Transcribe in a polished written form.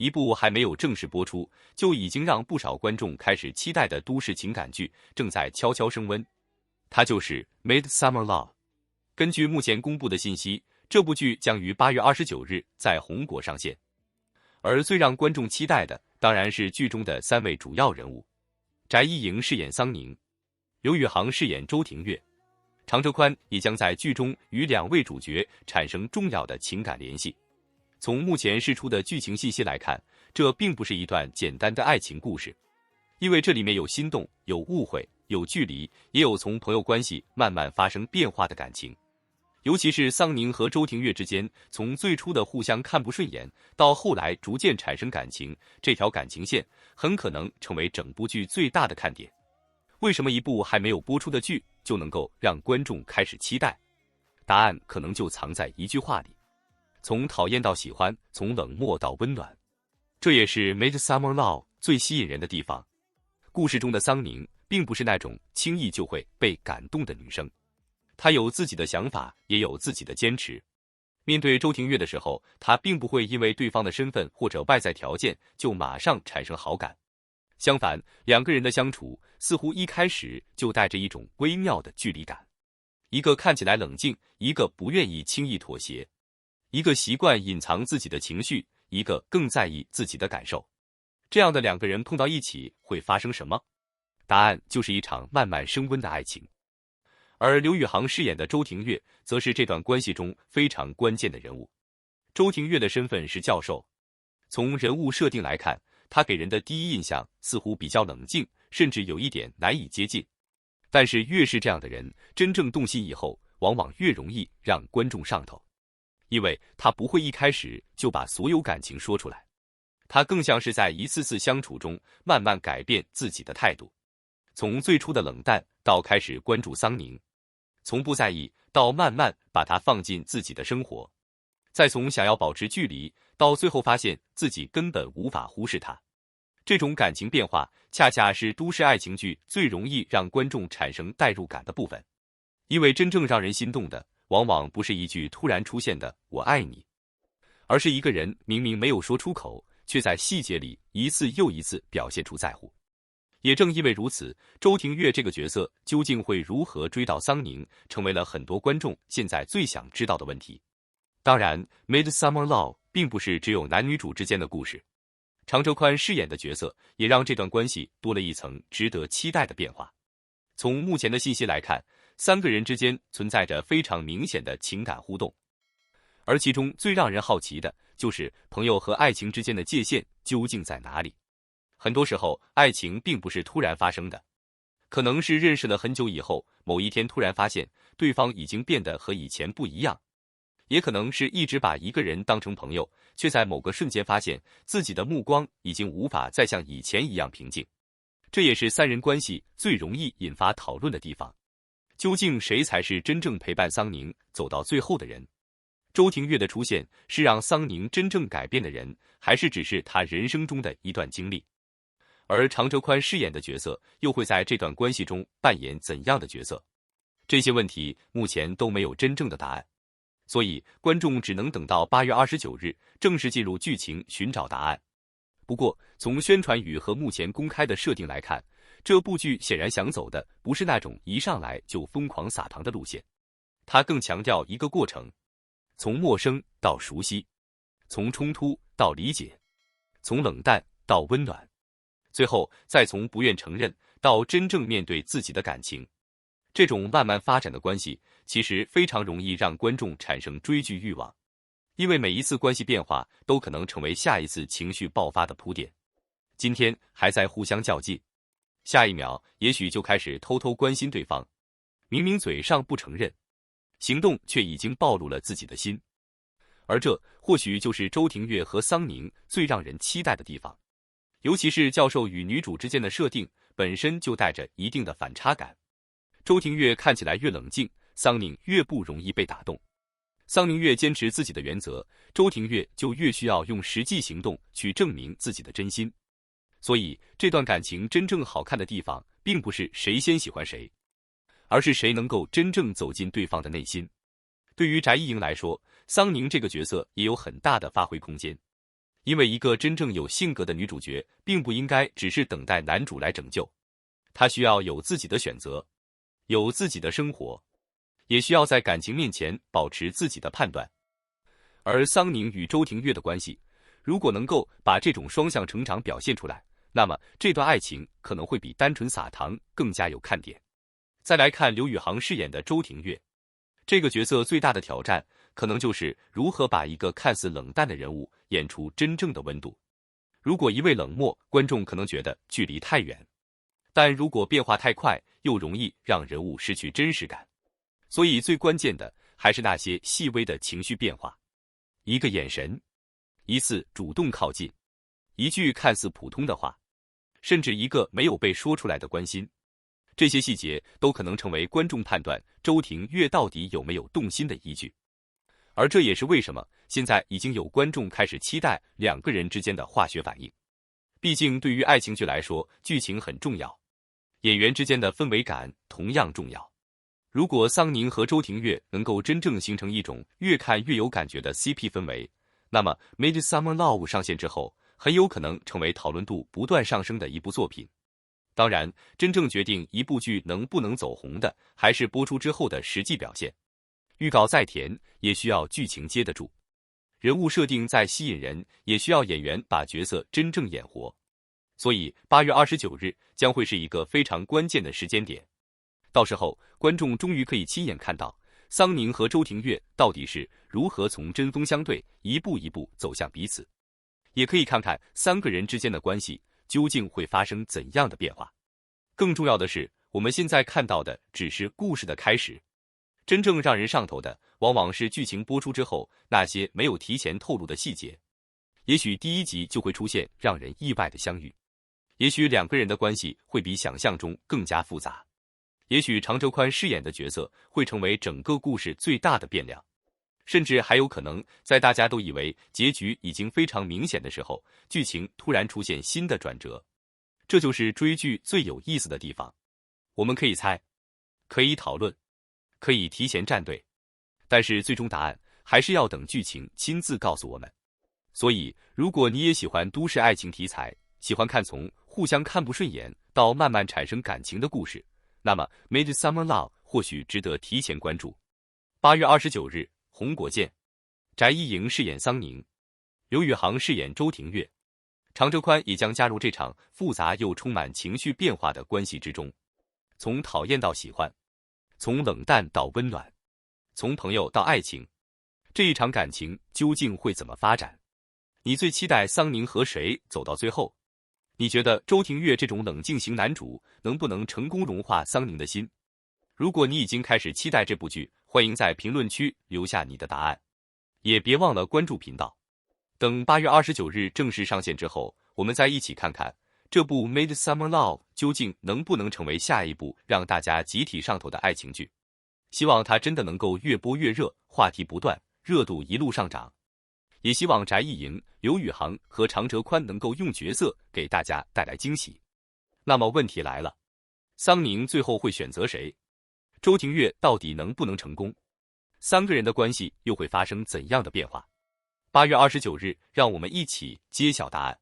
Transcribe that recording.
一部还没有正式播出，就已经让不少观众开始期待的都市情感剧正在悄悄升温。它就是《Midsummer Love》。根据目前公布的信息，这部剧将于8月29日在红国上线。而最让观众期待的，当然是剧中的3位主要人物。翟一莹饰演桑宁，刘宇航饰演周廷岳，常哲宽也将在剧中与2位主角产生重要的情感联系。从目前释出的剧情信息来看，这并不是一段简单的爱情故事，因为这里面有心动，有误会，有距离，也有从朋友关系慢慢发生变化的感情。尤其是桑宁和周廷岳之间，从最初的互相看不顺眼，到后来逐渐产生感情，这条感情线很可能成为整部剧最大的看点。为什么一部还没有播出的剧就能够让观众开始期待？答案可能就藏在一句话里：从讨厌到喜欢，从冷漠到温暖。这也是《Midsummer Love》最吸引人的地方。故事中的桑宁并不是那种轻易就会被感动的女生，她有自己的想法，也有自己的坚持。面对周廷岳的时候，她并不会因为对方的身份或者外在条件就马上产生好感。相反，2个人的相处似乎一开始就带着一种微妙的距离感。一个看起来冷静，一个不愿意轻易妥协，一个习惯隐藏自己的情绪，一个更在意自己的感受。这样的2个人碰到一起会发生什么？答案就是一场慢慢升温的爱情。而刘宇航饰演的周廷岳则是这段关系中非常关键的人物。周廷岳的身份是教授，从人物设定来看，他给人的第一印象似乎比较冷静，甚至有一点难以接近。但是越是这样的人，真正动心以后，往往越容易让观众上头，因为他不会一开始就把所有感情说出来，他更像是在一次次相处中慢慢改变自己的态度，从最初的冷淡到开始关注桑宁，从不在意到慢慢把他放进自己的生活，再从想要保持距离到最后发现自己根本无法忽视他。这种感情变化恰恰是都市爱情剧最容易让观众产生代入感的部分，因为真正让人心动的往往不是一句突然出现的我爱你，而是一个人明明没有说出口，却在细节里一次又一次表现出在乎。也正因为如此，周廷岳这个角色究竟会如何追到桑宁，成为了很多观众现在最想知道的问题。当然，《Midsummer Love》并不是只有男女主之间的故事，常哲宽饰演的角色也让这段关系多了一层值得期待的变化。从目前的信息来看，3个人之间存在着非常明显的情感互动，而其中最让人好奇的就是朋友和爱情之间的界限究竟在哪里。很多时候，爱情并不是突然发生的，可能是认识了很久以后，某一天突然发现对方已经变得和以前不一样，也可能是一直把一个人当成朋友，却在某个瞬间发现自己的目光已经无法再像以前一样平静。这也是3人关系最容易引发讨论的地方。究竟谁才是真正陪伴桑宁走到最后的人？周廷岳的出现是让桑宁真正改变的人，还是只是他人生中的一段经历？而常哲宽饰演的角色又会在这段关系中扮演怎样的角色？这些问题目前都没有真正的答案，所以观众只能等到8月29日正式进入剧情寻找答案。不过，从宣传语和目前公开的设定来看，这部剧显然想走的不是那种一上来就疯狂撒糖的路线，它更强调一个过程，从陌生到熟悉，从冲突到理解，从冷淡到温暖，最后再从不愿承认到真正面对自己的感情。这种慢慢发展的关系，其实非常容易让观众产生追剧欲望，因为每一次关系变化都可能成为下一次情绪爆发的铺垫。今天还在互相较劲，下一秒也许就开始偷偷关心对方，明明嘴上不承认，行动却已经暴露了自己的心。而这或许就是周廷岳和桑宁最让人期待的地方，尤其是教授与女主之间的设定本身就带着一定的反差感。周廷岳看起来越冷静，桑宁越不容易被打动。桑宁越坚持自己的原则，周廷岳就越需要用实际行动去证明自己的真心。所以这段感情真正好看的地方，并不是谁先喜欢谁，而是谁能够真正走进对方的内心。对于翟一莹来说，桑宁这个角色也有很大的发挥空间。因为一个真正有性格的女主角，并不应该只是等待男主来拯救，她需要有自己的选择，有自己的生活，也需要在感情面前保持自己的判断。而桑宁与周廷岳的关系，如果能够把这种双向成长表现出来，那么这段爱情可能会比单纯撒糖更加有看点。再来看刘宇航饰演的周廷岳，这个角色最大的挑战，可能就是如何把一个看似冷淡的人物演出真正的温度。如果一味冷漠，观众可能觉得距离太远；但如果变化太快，又容易让人物失去真实感。所以最关键的还是那些细微的情绪变化，一个眼神，一次主动靠近，一句看似普通的话，甚至一个没有被说出来的关心，这些细节都可能成为观众判断周廷岳到底有没有动心的依据。而这也是为什么现在已经有观众开始期待两个人之间的化学反应。毕竟对于爱情剧来说，剧情很重要，演员之间的氛围感同样重要。如果桑宁和周廷岳能够真正形成一种越看越有感觉的 CP 氛围，那么《Midsummer Love》上线之后，很有可能成为讨论度不断上升的一部作品。当然，真正决定一部剧能不能走红的，还是播出之后的实际表现。预告再甜，也需要剧情接得住；人物设定再吸引人，也需要演员把角色真正演活。所以8月29日将会是一个非常关键的时间点。到时候，观众终于可以亲眼看到桑宁和周廷岳到底是如何从针锋相对一步一步走向彼此，也可以看看三个人之间的关系究竟会发生怎样的变化。更重要的是，我们现在看到的只是故事的开始，真正让人上头的往往是剧情播出之后那些没有提前透露的细节。也许第一集就会出现让人意外的相遇，也许两个人的关系会比想象中更加复杂，也许常哲宽饰演的角色会成为整个故事最大的变量，甚至还有可能在大家都以为结局已经非常明显的时候，剧情突然出现新的转折。这就是追剧最有意思的地方。我们可以猜，可以讨论，可以提前站队，但是最终答案还是要等剧情亲自告诉我们。所以，如果你也喜欢都市爱情题材，喜欢看从互相看不顺眼到慢慢产生感情的故事，那么《Midsummer Love》或许值得提前关注。8月29日，红果见，翟一莹饰演桑宁，刘宇航饰演周廷岳，常哲宽也将加入这场复杂又充满情绪变化的关系之中。从讨厌到喜欢，从冷淡到温暖，从朋友到爱情，这一场感情究竟会怎么发展？你最期待桑宁和谁走到最后？你觉得周廷岳这种冷静型男主能不能成功融化桑宁的心？如果你已经开始期待这部剧，欢迎在评论区留下你的答案，也别忘了关注频道。等8月29日正式上线之后，我们再一起看看这部《Midsummer Love》究竟能不能成为下一部让大家集体上头的爱情剧。希望它真的能够越播越热，话题不断，热度一路上涨。也希望翟一莹、刘宇航和常哲宽能够用角色给大家带来惊喜。那么问题来了，桑宁最后会选择谁？周廷岳到底能不能成功？三个人的关系又会发生怎样的变化？8月29日，让我们一起揭晓答案。